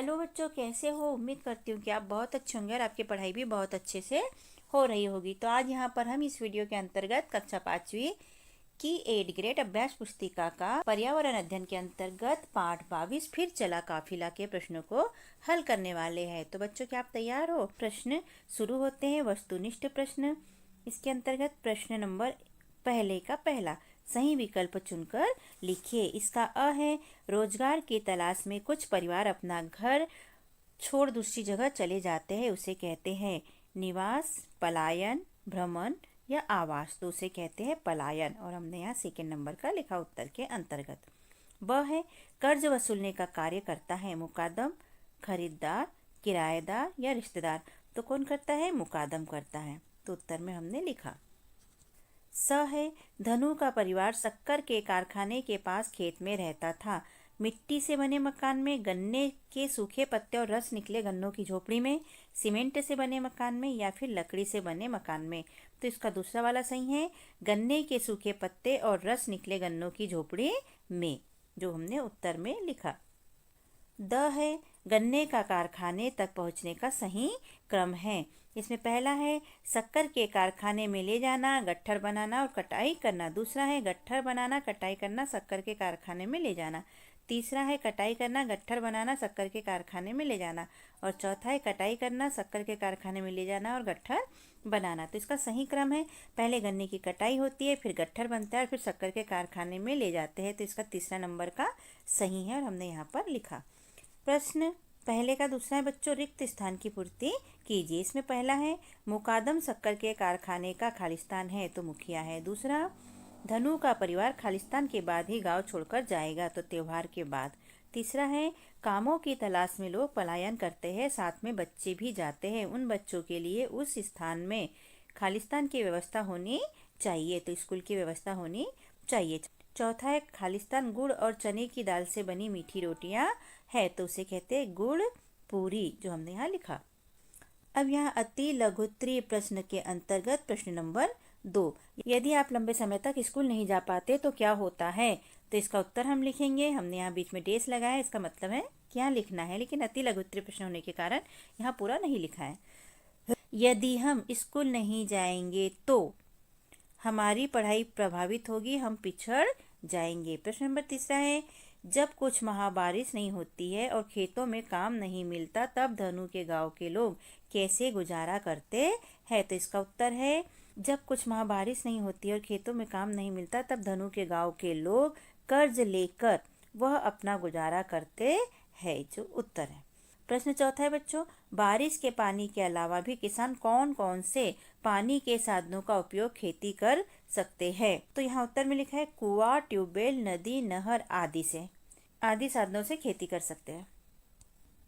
Hello बच्चों, कैसे हो। उम्मीद करती हूँ कि आप बहुत अच्छे होंगे और आपकी पढ़ाई भी बहुत अच्छे से हो रही होगी। तो आज यहाँ पर हम इस वीडियो के अंतर्गत कक्षा 5वीं की 8 ग्रेड अभ्यास पुस्तिका का पर्यावरण अध्ययन के अंतर्गत पाठ 22 फिर चला काफिला के प्रश्नों को हल करने वाले हैं। तो बच्चों, क्या आप तैयार हो। प्रश्न शुरू होते हैं। वस्तुनिष्ठ प्रश्न। इसके अंतर्गत प्रश्न नंबर पहले का पहला, सही विकल्प चुनकर लिखिए। इसका अ है, रोजगार की तलाश में कुछ परिवार अपना घर छोड़ दूसरी जगह चले जाते हैं, उसे कहते हैं निवास, पलायन, भ्रमण या आवास। तो उसे कहते हैं पलायन। और हमने यहाँ सेकेंड नंबर का लिखा उत्तर के अंतर्गत। ब है, कर्ज वसूलने का कार्य करता है मुकादम, खरीदार, किराएदार या रिश्तेदार। तो कौन करता है, मुकादम करता है। तो उत्तर में हमने लिखा। स है, धनु का परिवार शक्कर के कारखाने के पास खेत में रहता था। मिट्टी से बने मकान में, गन्ने के सूखे पत्ते और रस निकले गन्नों की झोपड़ी में, सीमेंट से बने मकान में या फिर लकड़ी से बने मकान में। तो इसका दूसरा वाला सही है, गन्ने के सूखे पत्ते और रस निकले गन्नों की झोपड़ी में, जो हमने उत्तर में लिखा। द है, गन्ने का कारखाने तक पहुंचने का सही क्रम है। इसमें पहला है शक्कर के कारखाने में ले जाना, गट्ठर बनाना और कटाई करना। दूसरा है गट्ठर बनाना, कटाई करना, शक्कर के कारखाने में ले जाना। तीसरा है कटाई करना, गट्ठर बनाना, शक्कर के कारखाने में ले जाना। और चौथा है कटाई करना, शक्कर के कारखाने में ले जाना और गट्ठर बनाना। तो इसका सही क्रम है, पहले गन्ने की कटाई होती है, फिर गट्ठर बनता है और फिर शक्कर के कारखाने में ले जाते हैं। तो इसका तीसरा नंबर का सही है और हमने यहाँ पर लिखा। प्रश्न पहले का दूसरा है बच्चों, रिक्त स्थान की पूर्ति कीजिए। इसमें पहला है मुकादम शक्कर के कारखाने का खालिस्तान है, तो मुखिया है। दूसरा, धनु का परिवार खालिस्तान के बाद ही गांव छोड़कर जाएगा, तो त्योहार के बाद। तीसरा है कामों की तलाश में लोग पलायन करते हैं, साथ में बच्चे भी जाते हैं, उन बच्चों के लिए उस स्थान में खालिस्तान की व्यवस्था होनी चाहिए, तो स्कूल की व्यवस्था होनी चाहिए। चौथा है खालिस्तान गुड़ और चने की दाल से बनी मीठी रोटियां है, तो उसे कहते हैं गुड़ पूरी, जो हमने यहाँ लिखा। अब यहाँ अति लघुत्तरीय प्रश्न के अंतर्गत प्रश्न नंबर 2, यदि आप लंबे समय तक स्कूल नहीं जा पाते तो क्या होता है। तो इसका उत्तर हम लिखेंगे। हमने यहाँ बीच में डेस लगाया, इसका मतलब है क्या लिखना है, लेकिन अति लघुत्तरीय प्रश्न होने के कारण यहाँ पूरा नहीं लिखा है। यदि हम स्कूल नहीं जाएंगे तो हमारी पढ़ाई प्रभावित होगी, हम पिछड़ जाएंगे। प्रश्न नंबर 3 है, जब कुछ माह बारिश नहीं होती है और खेतों में काम नहीं मिलता, तब धनु के गांव के लोग कैसे गुजारा करते हैं। तो इसका उत्तर है, जब कुछ माह बारिश नहीं होती है और खेतों में काम नहीं मिलता, तब धनु के गांव के लोग कर्ज लेकर वह अपना गुजारा करते हैं, जो उत्तर है। प्रश्न चौथा है बच्चों, बारिश के पानी के अलावा भी किसान कौन कौन से पानी के साधनों का उपयोग खेती कर सकते हैं। तो यहाँ उत्तर में लिखा है कुआं, ट्यूबवेल, नदी, नहर आदि साधनों से खेती कर सकते हैं।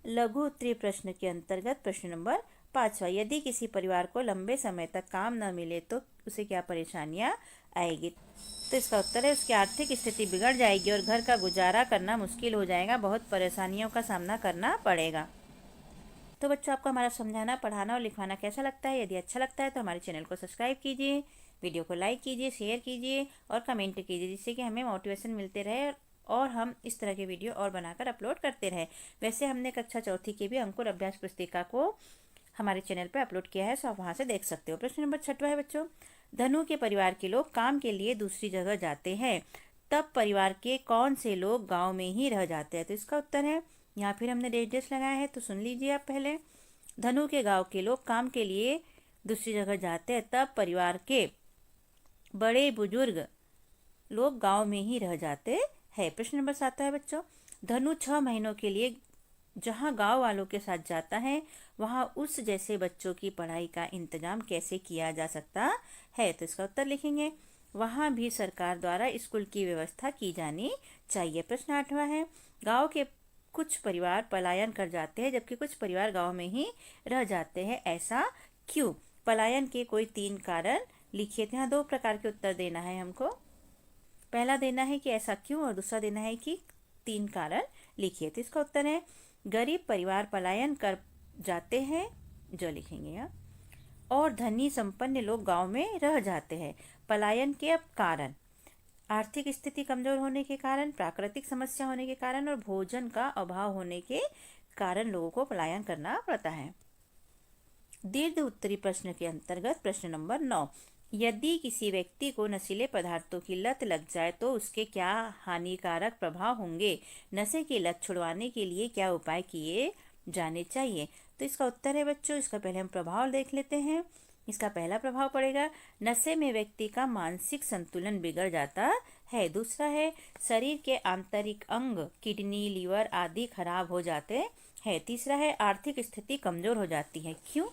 लघु उत्तरीय प्रश्न के अंतर्गत प्रश्न नंबर 5, यदि किसी परिवार को लंबे समय तक काम न मिले तो उसे क्या परेशानियां आएगी। तो इसका उत्तर है, उसकी आर्थिक स्थिति बिगड़ जाएगी और घर का गुजारा करना मुश्किल हो जाएगा, बहुत परेशानियों का सामना करना पड़ेगा। तो बच्चों, आपको हमारा समझाना, पढ़ाना और लिखवाना कैसा लगता है। यदि अच्छा लगता है तो हमारे चैनल को सब्सक्राइब कीजिए, वीडियो को लाइक कीजिए, शेयर कीजिए और कमेंट कीजिए, जिससे कि हमें मोटिवेशन मिलते रहे और हम इस तरह के वीडियो और बनाकर अपलोड करते रहे। वैसे हमने कक्षा 4 की भी अंकुर अभ्यास पुस्तिका को हमारे चैनल पर अपलोड किया है, सो आप वहाँ से देख सकते हो। प्रश्न नंबर 6 है बच्चों, धनु के परिवार के लोग काम के लिए दूसरी जगह जाते हैं, तब परिवार के कौन से लोग गाँव में ही रह जाते हैं। तो इसका उत्तर है, यहाँ फिर हमने डेस लगाया है, तो सुन लीजिए आप पहले। धनु के गांव के लोग काम के लिए दूसरी जगह जाते हैं, तब परिवार के बड़े बुजुर्ग लोग गांव में ही रह जाते हैं। प्रश्न नंबर 7 है बच्चों, धनु 6 महीनों के लिए जहां गांव वालों के साथ जाता है, वहां उस जैसे बच्चों की पढ़ाई का इंतजाम कैसे किया जा सकता है। तो इसका उत्तर लिखेंगे, वहां भी सरकार द्वारा स्कूल की व्यवस्था की जानी चाहिए। प्रश्न 8 है, गांव के कुछ परिवार पलायन कर जाते हैं जबकि कुछ परिवार गांव में ही रह जाते हैं, ऐसा क्यों। पलायन के कोई 3 कारण लिखिए। यहाँ 2 प्रकार के उत्तर देना है हमको। पहला देना है कि ऐसा क्यों और दूसरा देना है कि 3 कारण लिखिए। तो इसका उत्तर है, गरीब परिवार पलायन कर जाते हैं, जो लिखेंगे यहाँ, और धनी संपन्न लोग गांव में रह जाते हैं। पलायन के अब कारण, आर्थिक स्थिति कमजोर होने के कारण, प्राकृतिक समस्या होने के कारण और भोजन का अभाव होने के कारण लोगों को पलायन करना पड़ता है। दीर्घ उत्तरी प्रश्न के अंतर्गत प्रश्न नंबर 9, यदि किसी व्यक्ति को नशीले पदार्थों की लत लग जाए तो उसके क्या हानिकारक प्रभाव होंगे? नशे की लत छुड़वाने के लिए क्या उपाय किए जाने चाहिए? तो इसका उत्तर है बच्चों, इसका पहले हम प्रभाव देख लेते हैं। इसका पहला प्रभाव पड़ेगा, नशे में व्यक्ति का मानसिक संतुलन बिगड़ जाता है। दूसरा है, शरीर के आंतरिक अंग किडनी, लीवर आदि खराब हो जाते हैं। तीसरा है, आर्थिक स्थिति कमजोर हो जाती है। क्यों?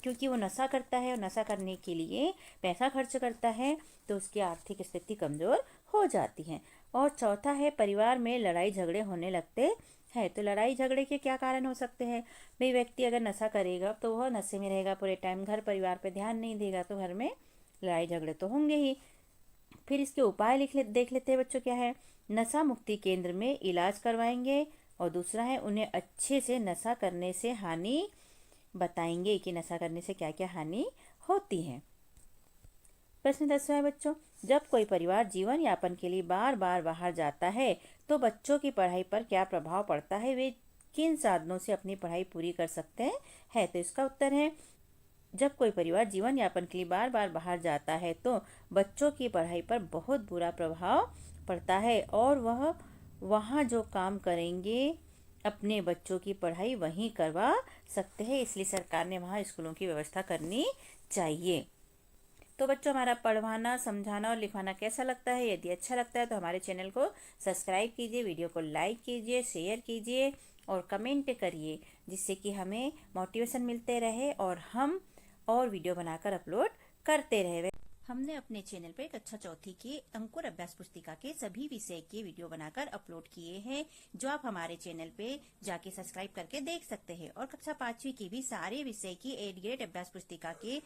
क्योंकि वो नशा करता है और नशा करने के लिए पैसा खर्च करता है, तो उसकी आर्थिक स्थिति कमजोर हो जाती है। और चौथा है, परिवार में लड़ाई झगड़े होने लगते हैं। तो लड़ाई झगड़े के क्या कारण हो सकते हैं? भाई व्यक्ति अगर नशा करेगा तो वह नशे में रहेगा पूरे टाइम, घर परिवार पे ध्यान नहीं देगा, तो घर में लड़ाई झगड़े तो होंगे ही। फिर इसके उपाय देख लेते हैं बच्चों, क्या है? नशा मुक्ति केंद्र में इलाज करवाएंगे। और दूसरा है, उन्हें अच्छे से नशा करने से हानि बताएंगे कि नशा करने से क्या क्या हानि होती है। प्रश्न 10वां है बच्चों, जब कोई परिवार जीवन यापन के लिए बार बार बाहर जाता है तो बच्चों की पढ़ाई पर क्या प्रभाव पड़ता है? वे किन साधनों से अपनी पढ़ाई पूरी कर सकते हैं? तो इसका उत्तर है, जब कोई परिवार जीवन यापन के लिए बार बार बाहर जाता है तो बच्चों की पढ़ाई पर बहुत बुरा प्रभाव पड़ता है और वह वहाँ जो काम करेंगे अपने बच्चों की पढ़ाई वहीं करवा सकते हैं। इसलिए सरकार ने वहाँ स्कूलों की व्यवस्था करनी चाहिए। तो बच्चों, हमारा पढ़वाना, समझाना और लिखवाना कैसा लगता है? यदि अच्छा लगता है तो हमारे चैनल को सब्सक्राइब कीजिए, वीडियो को लाइक कीजिए, शेयर कीजिए और कमेंट करिए, जिससे कि हमें मोटिवेशन मिलते रहे और हम और वीडियो बनाकर अपलोड करते रहे। हमने अपने चैनल पे कक्षा चौथी के अंकुर अभ्यास पुस्तिका के सभी विषय के वीडियो बनाकर अपलोड किए हैं, जो आप हमारे चैनल पे जाके सब्सक्राइब करके देख सकते हैं। और कक्षा 5वीं की भी सारे विषय की 8 ग्रेड अभ्यास पुस्तिका के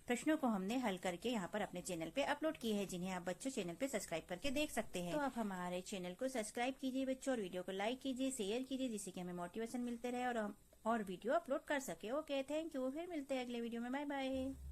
प्रश्नों को हमने हल करके यहाँ पर अपने चैनल पे अपलोड किए हैं, जिन्हें आप बच्चों चैनल पे सब्सक्राइब करके देख सकते हैं। तो आप हमारे चैनल को सब्सक्राइब कीजिए बच्चों, और वीडियो को लाइक कीजिए, शेयर कीजिए, जिससे कि हमें मोटिवेशन मिलते रहे और हम और वीडियो अपलोड कर सके। Okay, thank you. फिर मिलते हैं अगले वीडियो में। Bye bye.